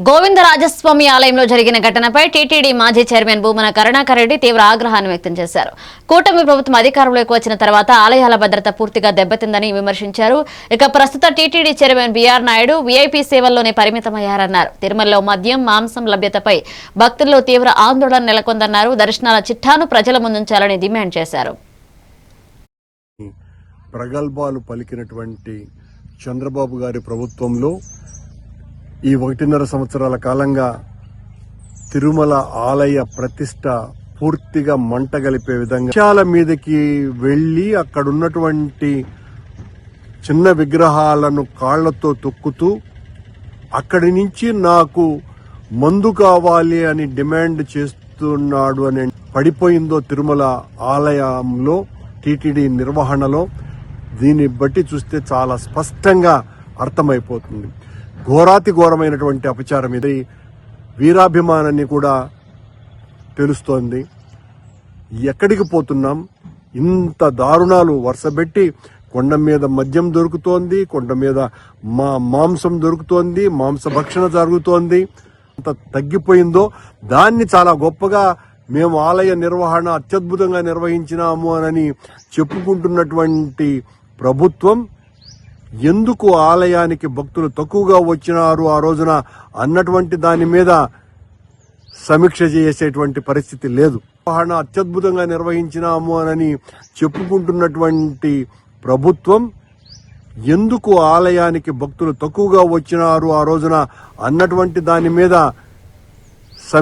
గోవిందరాజస్వామి ఆలయంలో జరిగిన ఘటనపై టీటీడీ మాజీ చైర్మన్ భూమన కరుణాకర్ రెడ్డి తీవ్ర ఆగ్రహాన్ని వ్యక్తం చేశారు. కూటమి ప్రభుత్వం అధికారంలోకి వచ్చిన తర్వాత ఆలయాల భద్రత పూర్తిగా దెబ్బతిందని విమర్శించారు. ఇక ప్రస్తుత TTD chairman BR Naidu VIP సేవల్లోనే పరిమితమయ్యారన్నారు. తిరుమలలో మద్యం, మాంసం లభ్యతపై భక్తుల్లో తీవ్ర ఆందోళన నెలకొందన్నారు. దర్శనాల చిట్టాను ప్రజల ముందుంచాలని డిమాండ్ చేశారు. ప్రగల్భాలు పలికినటువంటి చంద్రబాబు గారి ప్రభుత్వంలో ఈ 1.5 సంవత్సరాల కాలంగా తిరుమల ఆలయ ప్రతిష్ట పూర్తిగా మంటగలిపే విధంగా విషయాల మీదకి వెళ్లి అక్కడున్నటువంటి చిన్న విగ్రహాలను కాళ్లతో తొక్కుతూ అక్కడి నుంచి నాకు మందు కావాలి అని డిమాండ్ చేస్తున్నాడు అని పడిపోయిందో తిరుమల ఆలయంలో టీటీడీ నిర్వహణలో దీన్ని బట్టి చూస్తే చాలా స్పష్టంగా అర్థమైపోతుంది. ఘోరాతి ఘోరమైనటువంటి అపచారం ఇది. వీరాభిమానాన్ని కూడా తెలుస్తోంది. ఎక్కడికి పోతున్నాం? ఇంత దారుణాలు వరుసబెట్టి కొండ మీద మద్యం దొరుకుతోంది, కొండ మీద మాంసం దొరుకుతోంది, మాంసభక్షణ జరుగుతోంది. అంత తగ్గిపోయిందో దాన్ని చాలా గొప్పగా మేము ఆలయ నిర్వహణ అత్యద్భుతంగా నిర్వహించినాము అని చెప్పుకుంటున్నటువంటి ప్రభుత్వం ఎందుకు ఆలయానికి భక్తులు తక్కువగా వచ్చినారు ఆ రోజున అన్నటువంటి దాని మీద సమీక్ష చేసేటువంటి పరిస్థితి లేదు. నిర్వహణ అత్యద్భుతంగా నిర్వహించినాము అని చెప్పుకుంటున్నటువంటి ప్రభుత్వం ఎందుకు ఆలయానికి భక్తులు తక్కువగా వచ్చినారు ఆ రోజున అన్నటువంటి దాని మీద